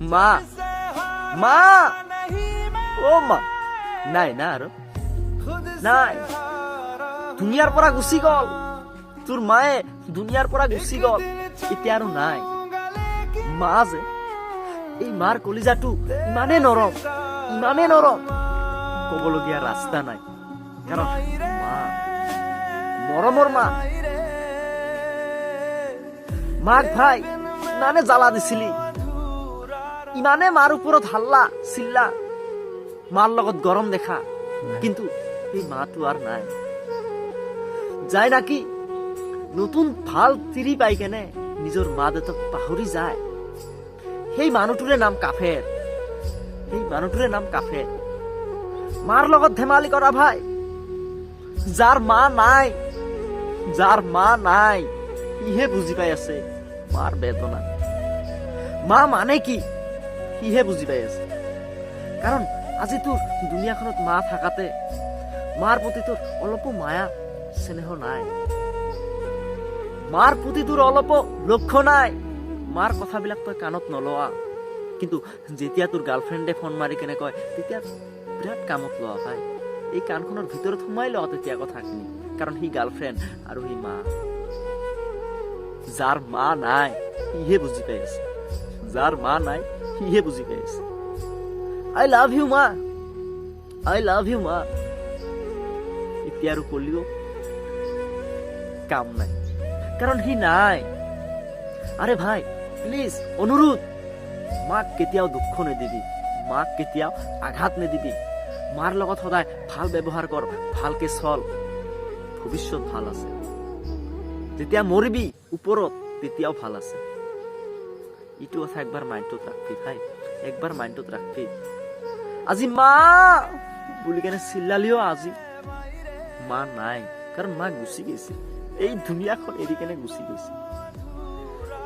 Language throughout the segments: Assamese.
মা মা ও মা নাই না আৰু নাই দুনিয়াৰ পৰা গুচি গল তোৰ মায়ে দুনিয়াৰ পৰা গুচি গল এতিয়া আৰু নাই মা যে এই মাৰ কলিজাটো ইমানে নৰম কবলগীয়া ৰাস্তা নাই কাৰণ মা মৰমৰ মা মাক ভাই ইমানে জ্বালা দিছিলি ইমানে মাৰ ওপৰত হাল্লা চিল্লা মাৰ লগত গৰম দেখা কিন্তু এই মাটো আৰ নাই যায় নাকি নতুন ভাল তিৰি পাই কেনে নিজৰ মা দেউতাক পাহৰি যায় সেই মানুহটোৰে নাম কাফেৰ মাৰ লগত ধেমালি কৰা ভাই যাৰ মা নাই সিহে বুজি পাই আছে মাৰ বেদনা মা মানে কি সিহে বুজি পাই আছে কাৰণ আজি তোৰ দুনিয়াখনত মা থাকাতে মাৰ প্ৰতি তোৰ অলপো মায়া স্নেহ নাই মাৰ প্ৰতি তোৰ অলপো লক্ষ্য নাই মাৰ কথাবিলাক তই কাণত নলোৱা কিন্তু যেতিয়া তোৰ গাৰ্লফ্ৰেণ্ডে ফোন মাৰি কেনে কয় তেতিয়া বিৰাট কামত লোৱা ভাই এই কাণখনৰ ভিতৰত সোমাই লোৱা তেতিয়া কথাখিনি কাৰণ সি গাৰ্লফ্ৰেণ্ড আৰু সি মা যাৰ মা নাই সিহে বুজি পাই আছে I love you মা এতিয়া আৰু কলিও কাম নাই কাৰণ সি নাই আৰে ভাই প্লিজ অনুৰোধ মাক কেতিয়াও দুখ নিদিবি মাক কেতিয়াও আঘাত নিদিবি মাৰ লগত সদায় ভাল ব্যৱহাৰ কৰ ভালকে চল ভৱিষ্যত ভাল আছে যেতিয়া মৰিবি ওপৰত তেতিয়াও ভাল আছে ইটো কথা একবাৰ মাইণ্ডত ৰাখবি ভাই একবাৰ মাইণ্ডত ৰাখবি আজি মা বুলি কেনে চিল্লালিও আজি মা নাই কাৰণ মা গুচি গৈছে এই দুনিয়াখন এৰি কেনে গুচি গৈছে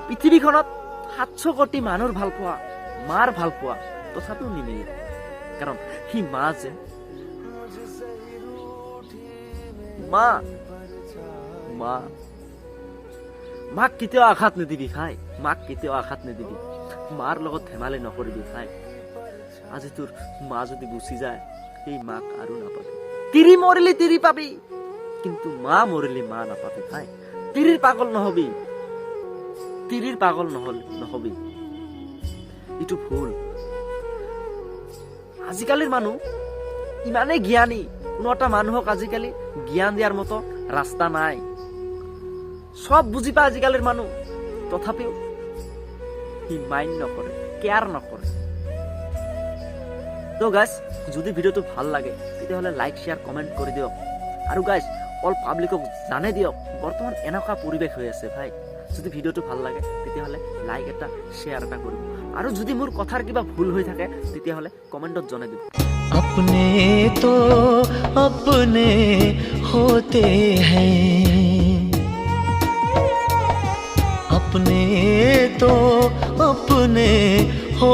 পৃথিৱীখনত 700 কোটি মানুহৰ ভাল পোৱা মাৰ ভাল পোৱা তথাপিও নিমিলে কাৰণ সি মা যে মাক কেতিয়াও আঘাত নিদিবি ভাই মাৰ লগত ধেমালি নকৰিবি ভাই আজি তোৰ মা যদি গুচি যায় সেই মাক আৰু নাপাবি তিৰি মৰিলি তিৰি পাবি কিন্তু মা মৰিলি মা নাপাবি ভাই তিৰিৰ পাগল নহবি ইটো ভুল আজিকালিৰ মানুহ ইমানে জ্ঞানী কোনো এটা মানুহক আজিকালি জ্ঞান দিয়াৰ মতো ৰাস্তা নাই সব বুজি পায় আজিকালিৰ মানুহ তথাপিও সি মাইন্ড নকৰে কেয়াৰ নকৰে তো গাইজ যদি ভিডিওটো ভাল লাগে তেতিয়াহ'লে লাইক শেয়াৰ কমেণ্ট কৰি দিয়ক আৰু গাইজ অল পাব্লিকক জানে দিয়ক বৰ্তমান এনেকুৱা পৰিৱেশ হৈ আছে ভাই যদি ভিডিওটো ভাল লাগে তেতিয়াহ'লে লাইক এটা শেয়াৰ এটা কৰিব আৰু যদি মোৰ কথাৰ কিবা ভুল হৈ থাকে তেতিয়াহ'লে কমেণ্টত জনাই দিব अपने तो अपने होते हैं अपने तो अपने हो